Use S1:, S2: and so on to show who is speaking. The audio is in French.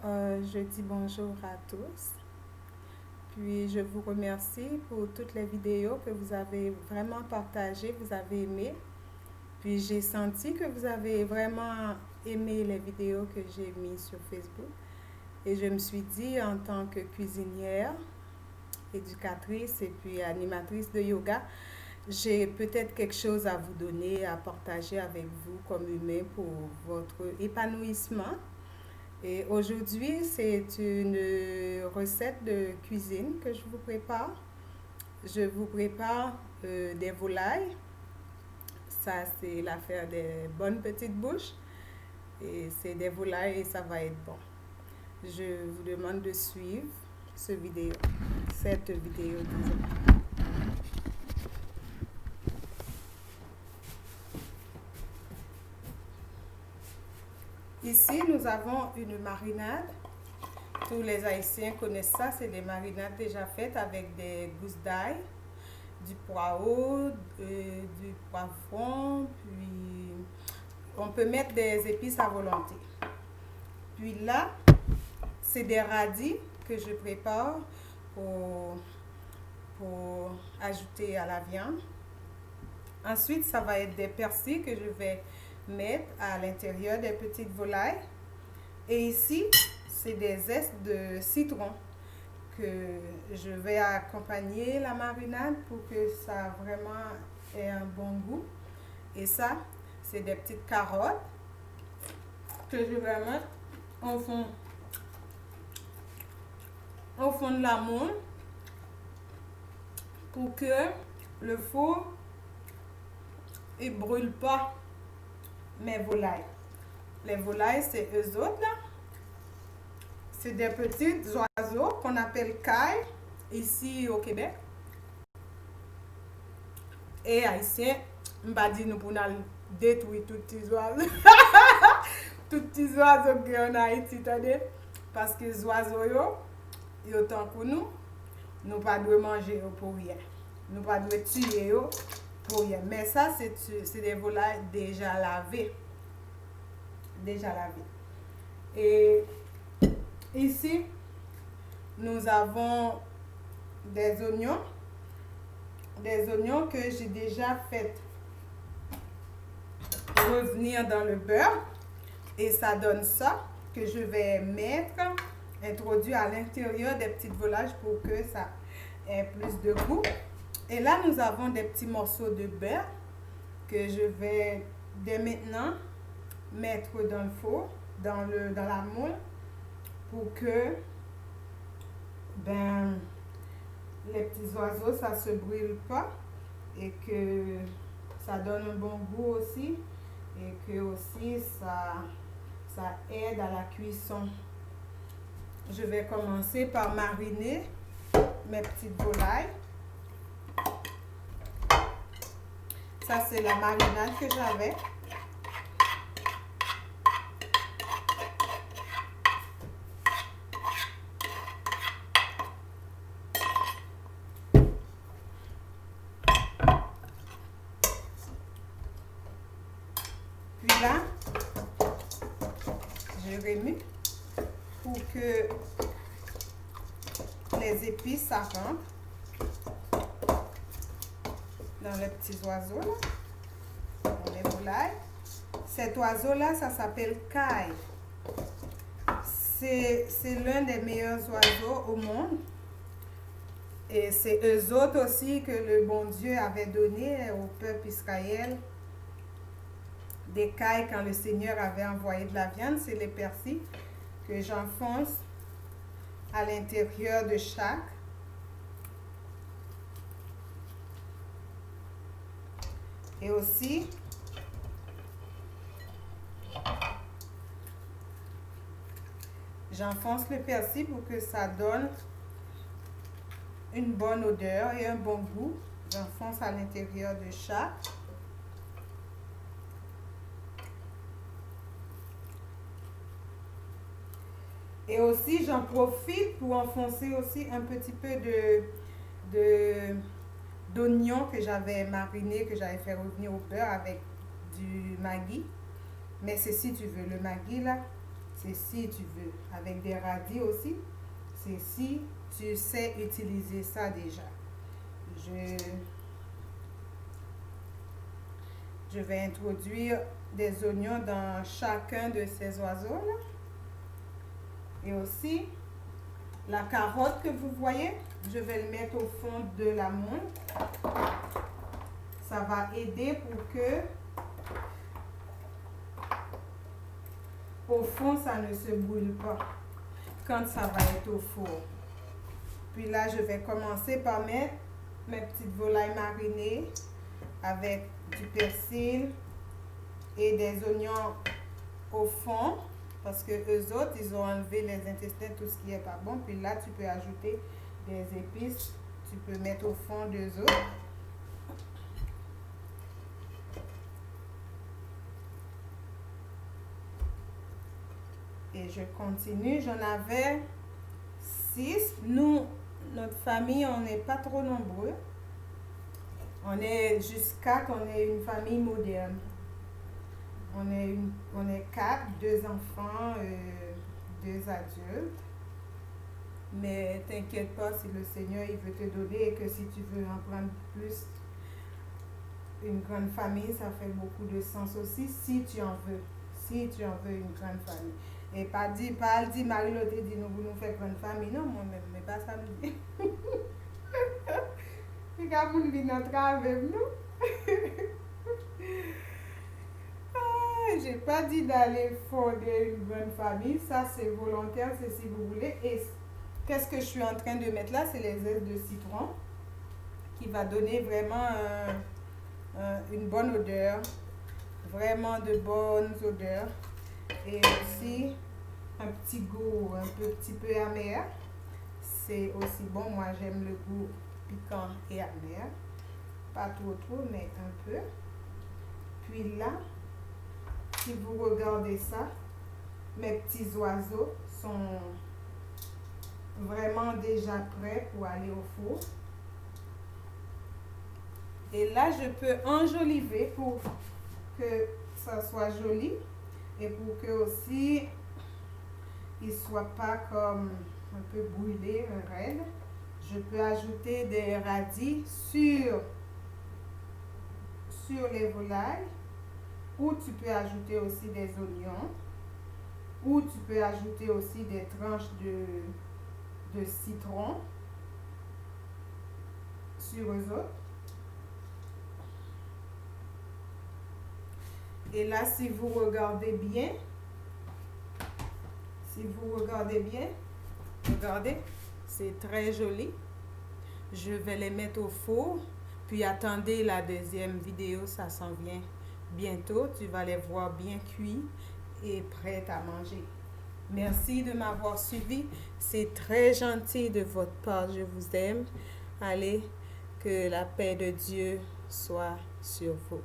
S1: Je dis bonjour à tous. Puis je vous remercie pour toutes les vidéos que vous avez vraiment partagées, vous avez aimé. Puis j'ai senti que vous avez vraiment aimé les vidéos que j'ai mises sur Facebook. Et je me suis dit, en tant que cuisinière, éducatrice et puis animatrice de yoga, j'ai peut-être quelque chose à vous donner, à partager avec vous comme humain pour votre épanouissement. Et aujourd'hui, c'est une recette de cuisine que je vous prépare. Je vous prépare des volailles. Ça, c'est l'affaire des bonnes petites bouches. Et c'est des volailles et ça va être bon. Je vous demande de suivre cette vidéo, disons. Ici, nous avons une marinade. Tous les Haïtiens connaissent ça. C'est des marinades déjà faites avec des gousses d'ail, du poireau, du poivron, puis on peut mettre des épices à volonté. Puis là, c'est des radis que je prépare pour ajouter à la viande. Ensuite, ça va être des persils que je vais mettre à l'intérieur des petites volailles. Et ici, c'est des zestes de citron que je vais accompagner la marinade pour que ça vraiment ait un bon goût. Et ça, c'est des petites carottes que je vais mettre au fond de la moule pour que le four ne brûle pas mes volailles. Les volailles, c'est eux autres là. C'est des petits oiseaux qu'on appelle cailles ici au Québec. Et haïtien, je ne vais pas dire nous pour détruire tous les petits oiseaux. Tous les petits oiseaux qu'il y a en Haïti, parce que les oiseaux, ils autant que nous ne pas de manger pour rien. Nous ne pas de tuer pour rien. Mais ça, c'est des volailles déjà lavées. Et ici, nous avons des oignons que j'ai déjà fait revenir dans le beurre. Et ça donne ça que je vais introduire à l'intérieur des petites volailles pour que ça ait plus de goût. Et là, nous avons des petits morceaux de beurre que je vais dès maintenant mettre dans le four, dans la moule, pour que les petits oiseaux, ça ne se brûle pas et que ça donne un bon goût aussi et que aussi ça aide à la cuisson. Je vais commencer par mariner mes petites volailles. Ça, c'est la marinade que j'avais. Puis là, je remue pour que les épices ça rentre dans les petits oiseaux là, dans les volailles. Cet oiseau là, ça s'appelle caille. C'est l'un des meilleurs oiseaux au monde. Et c'est eux autres aussi que le bon Dieu avait donné au peuple Israël. Des cailles quand le Seigneur avait envoyé de la viande, c'est les persils que j'enfonce à l'intérieur de chaque. Et aussi, j'enfonce le persil pour que ça donne une bonne odeur et un bon goût. J'enfonce à l'intérieur de chaque. Et aussi, j'en profite pour enfoncer aussi un petit peu d'oignon que j'avais mariné, que j'avais fait revenir au beurre avec du Maggi. Mais c'est si tu veux, le Maggi là, c'est si tu veux. Avec des radis aussi, c'est si tu sais utiliser ça déjà. Je vais introduire des oignons dans chacun de ces oiseaux-là. Et aussi, la carotte que vous voyez, je vais le mettre au fond de la moule. Ça va aider pour que, au fond, ça ne se brûle pas quand ça va être au four. Puis là, je vais commencer par mettre mes petites volailles marinées avec du persil et des oignons au fond. Parce que eux autres, ils ont enlevé les intestins, tout ce qui n'est pas bon. Puis là, tu peux ajouter des épices. Tu peux mettre au fond d'eux autres. Et je continue. J'en avais 6. Nous, notre famille, on n'est pas trop nombreux. On est juste 4. On est une famille moderne. On est 4, 2 enfants, 2 adultes. Mais t'inquiète pas, si le Seigneur il veut te donner et que si tu veux en prendre plus, une grande famille, ça fait beaucoup de sens aussi, si tu en veux. Si tu en veux une grande famille. Et pas dit Marie-Lotte dit nous voulons faire grande famille. Non, moi-même, mais pas ça me dit. Les gars, vous venez notre avec nous. J'ai pas dit d'aller fonder une bonne famille, ça c'est volontaire, c'est si vous voulez. Et qu'est-ce que je suis en train de mettre là? C'est les ailes de citron qui va donner vraiment une bonne odeur, vraiment de bonnes odeurs. Et aussi un petit goût un petit peu amer. C'est aussi bon, moi j'aime le goût piquant et amer. Pas trop, mais un peu. Puis là, si vous regardez ça, mes petits oiseaux sont vraiment déjà prêts pour aller au four. Et là, je peux enjoliver pour que ça soit joli et pour que aussi il ne soit pas comme un peu brûlé, raide. Je peux ajouter des radis sur les volailles. Ou tu peux ajouter aussi des oignons. Ou tu peux ajouter aussi des tranches de citron sur eux autres. Et là, si vous regardez bien, regardez, c'est très joli. Je vais les mettre au four. Puis attendez la deuxième vidéo, ça s'en vient bientôt. Tu vas les voir bien cuits et prêts à manger. Merci de m'avoir suivi. C'est très gentil de votre part. Je vous aime. Allez, que la paix de Dieu soit sur vous.